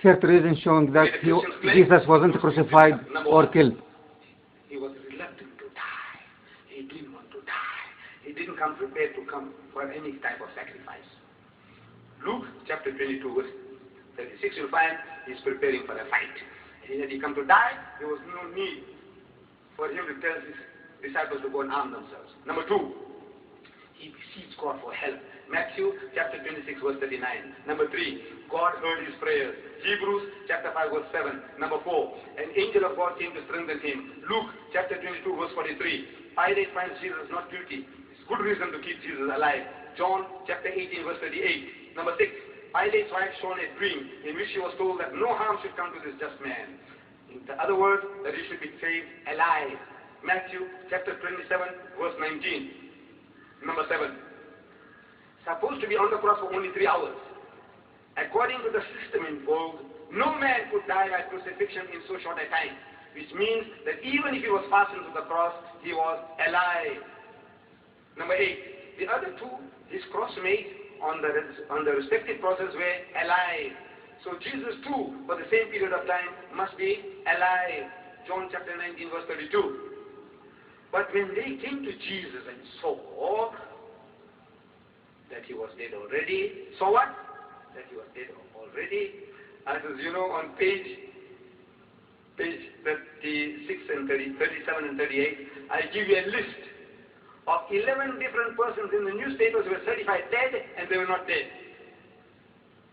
third reason showing that Jesus wasn't crucified or killed. He was reluctant to die. He didn't want to die. He didn't come prepared to come for any type of sacrifice. Luke chapter 22 verse 36, you'll find he's preparing for a fight. And when he come to die, there was no need for him to tell his disciples to go and arm themselves. Number 2, he beseeched God for help. Matthew chapter 26 verse 39. Number 3, God heard his prayers. Hebrews chapter 5 verse 7. Number 4, an angel of God came to strengthen him. Luke chapter 22 verse 43. Pilate finds Jesus not guilty. It's good reason to keep Jesus alive. John chapter 18 verse 38. Number 6, Pilate's wife shown a dream in which she was told that no harm should come to this just man. In other words, that he should be saved alive. Matthew chapter 27 verse 19. Number 7, supposed to be on the cross for only 3 hours. According to the system involved, no man could die by crucifixion in so short a time, which means that even if he was fastened to the cross, he was alive. Number 8, the other 2, his crossmates on the respective process were alive. So Jesus too, for the same period of time, must be alive. John chapter 19 verse 32. But when they came to Jesus and saw that he was dead already, saw what? That he was dead already. As you know, on page 36 and 37 and 38, I give you a list of 11 different persons in the newspapers who were certified dead and they were not dead.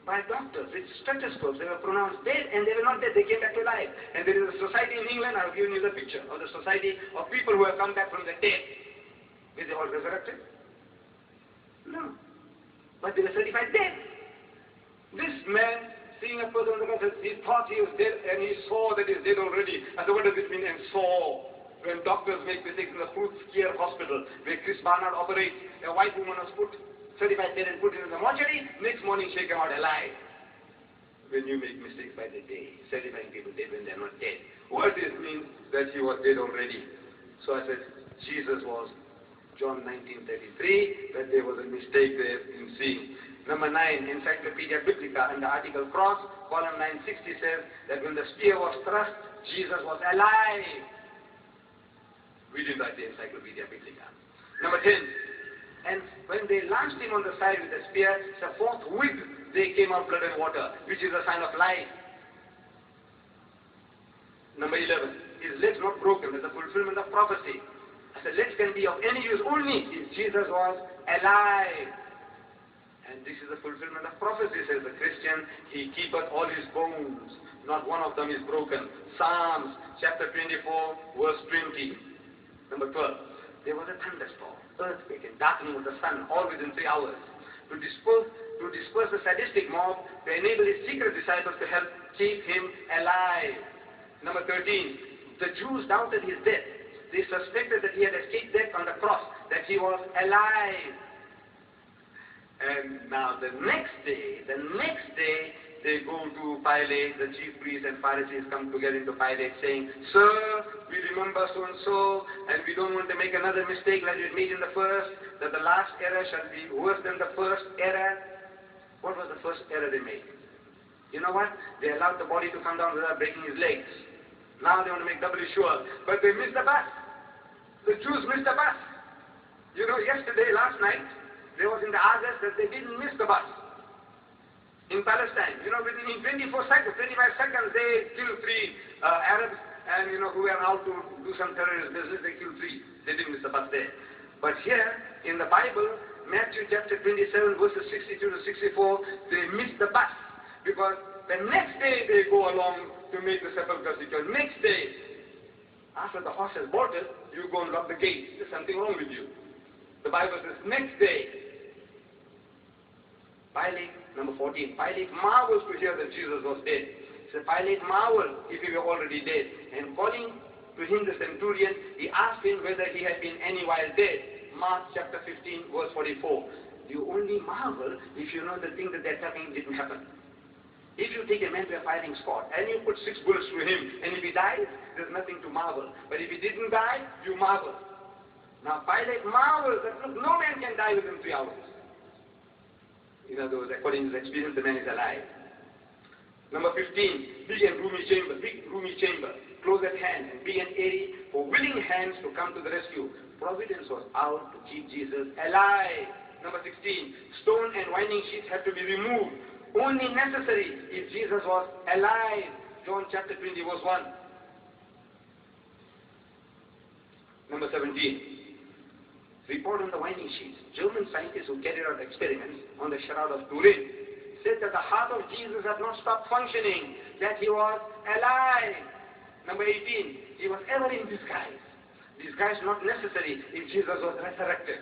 By doctors, with stethoscopes, they were pronounced dead and they were not dead, they came back to life. And there is a society in England, I've given you the picture of the society of people who have come back from the dead. Is they all resurrected? No. But they were certified dead. This man, seeing a person on the cross, he thought he was dead and he saw that he's dead already. And so what does it mean, and saw? When doctors make mistakes in the Fruit Care Hospital, where Chris Barnard operates, a white woman was certified dead and put in the mortuary, next morning she came out alive. When you make mistakes by the day, certifying people dead when they're not dead. What this means that he was dead already. So I said, Jesus was John 19:33, that there was a mistake there in seeing. Number 9, Encyclopedia Biblica, and the article cross, column 960 says that when the spear was thrust, Jesus was alive. We didn't write the Encyclopedia Biblica. Number 10, and when they lashed him on the side with a spear, so forthwith they came out blood and water, which is a sign of life. Number 11, his legs not broken, is the fulfillment of prophecy. As the legs can be of any use only if Jesus was alive. And this is the fulfillment of prophecy, says the Christian. He keepeth all his bones, not one of them is broken. Psalms chapter 24 verse 20. Number 12, there was a thunderstorm, earthquake, and darkening of the sun, all within 3 hours, to disperse the sadistic mob, to enable his secret disciples to help keep him alive. Number 13, the Jews doubted his death. They suspected that he had escaped death on the cross, that he was alive. And now the next day, they go to Pilate, the chief priests and Pharisees come together into Pilate saying, Sir, we remember so-and-so, and we don't want to make another mistake like we made in the first, that the last error shall be worse than the first error. What was the first error they made? You know what? They allowed the body to come down without breaking his legs. Now they want to make doubly sure. But they missed the bus. The Jews missed the bus. You know, last night, there was in the August that they didn't miss the bus. In Palestine, you know, within 25 seconds, they killed 3 Arabs, and, you know, who were out to do some terrorist business, they killed 3. They didn't miss the bus there. But here, in the Bible, Matthew chapter 27, verses 62 to 64, they missed the bus. Because the next day, they go along to make the sepulchre secure. Next day, after the horse has bolted, you go and lock the gate. There's something wrong with you. The Bible says, next day, Pilate, number 14, Pilate marvels to hear that Jesus was dead. So Pilate marveled if he were already dead. And calling to him the centurion, he asked him whether he had been any while dead. Mark chapter 15, verse 44. You only marvel if you know the thing that they're talking didn't happen. If you take a man to a firing spot and you put 6 bullets through him, and if he dies, there's nothing to marvel. But if he didn't die, you marvel. Now Pilate marvels that look, no man can die within 3 hours. In other words, according to his experience, the man is alive. Number 15, big and roomy chamber, close at hand, and big and airy, for willing hands to come to the rescue. Providence was out to keep Jesus alive. Number 16, stone and winding sheets had to be removed, only necessary if Jesus was alive. John chapter 20 verse 1. Number 17, report on the winding sheets. German scientists who carried out experiments on the shroud of Turin said that the heart of Jesus had not stopped functioning, that he was alive. Number 18, he was ever in disguise. Disguise not necessary if Jesus was resurrected.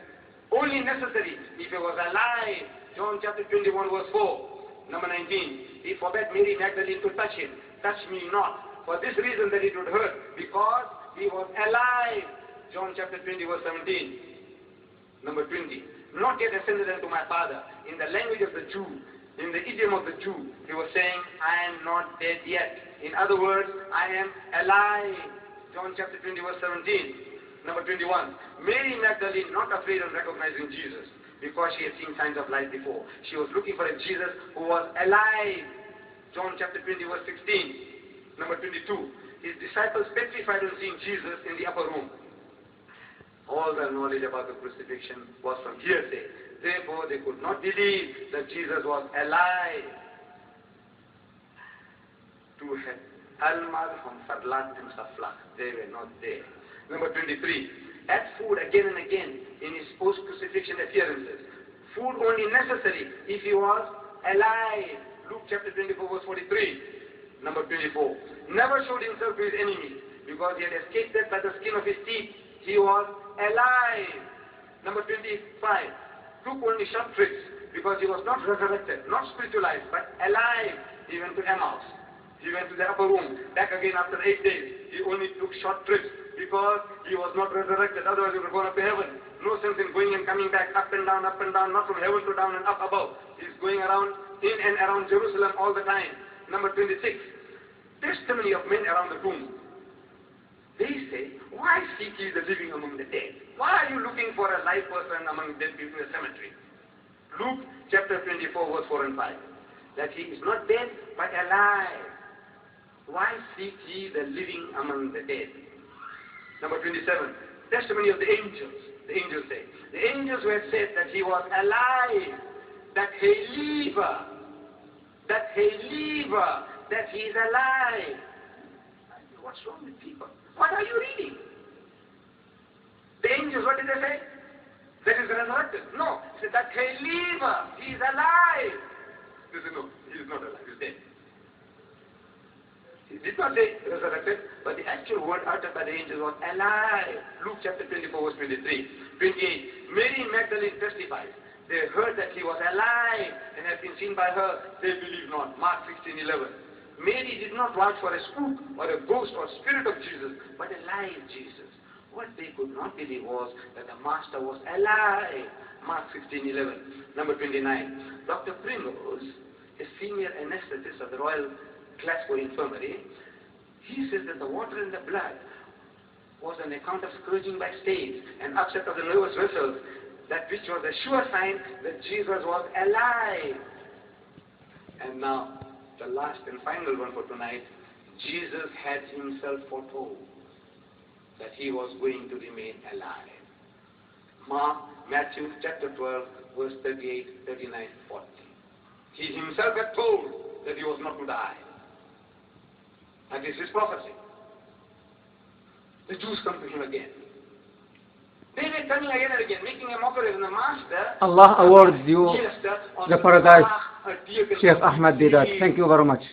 Only necessary if he was alive. John chapter 21 verse 4. Number 19, he forbade Mary Magdalene to touch him. Touch me not. For this reason that it would hurt, because he was alive. John chapter 20 verse 17. Number 20, not yet ascended unto my Father. In the language of the Jew, in the idiom of the Jew, he was saying, I am not dead yet. In other words, I am alive. John chapter 20 verse 17. Number 21, Mary Magdalene not afraid of recognizing Jesus, because she had seen signs of life before. She was looking for a Jesus who was alive. John chapter 20 verse 16. Number 22, his disciples petrified on seeing Jesus in the upper room. All their knowledge about the crucifixion was from hearsay. Therefore, they could not believe that Jesus was alive. To have Al-Madhum Fadlat and Saflak, they were not there. Number 23, ate food again and again in his post-crucifixion appearances. Food only necessary if he was alive. Luke chapter 24 verse 43. Number 24, never showed himself to his enemies, because he had escaped death by the skin of his teeth. He was alive. Number 25, took only short trips, because he was not resurrected, not spiritualized, but alive. He went to Emmaus. He went to the upper room, back again after 8 days. He only took short trips, because he was not resurrected. Otherwise he would have gone up to heaven. No sense in going and coming back, up and down, not from heaven to down and up above. He's going around, in and around Jerusalem all the time. Number 26, testimony of men around the tomb. They say, why seek ye the living among the dead? Why are you looking for a live person among dead people in the cemetery? Luke chapter 24 verse 4 and 5. That he is not dead, but alive. Why seek ye the living among the dead? Number 27, testimony of the angels. The angels say, the angels who had said that he was alive, that he live, that he is alive. What's wrong with people? What are you reading? The angels, what did they say? That is resurrected. No, he said that he live, he is alive. They said, no, he is not alive, he is dead. He did not say resurrected, but the actual word uttered by the angels was alive. Luke chapter 24 verse 23. 28. Mary Magdalene testifies. They heard that he was alive and had been seen by her. They believed not. Mark 16:11. Mary did not watch for a spook or a ghost or spirit of Jesus, but a live Jesus. What they could not believe was that the Master was alive. Mark 16:11. Number 29. Dr. Primrose, a senior anesthetist of the Royal Glasgow Infirmary, he says that the water in the blood was an account of scourging by staves and upset of the nervous vessels, that which was a sure sign that Jesus was alive. And now, the last and final one for tonight, Jesus had himself foretold that he was going to remain alive. Matthew chapter 12, verse 38, 39, 40. He himself had told that he was not to die. That is his prophecy. The Jews come to him again. They were coming again and again, making a mockery of the Master. Allah awards you the paradise. Sheikh Ahmad did that. Thank you very much.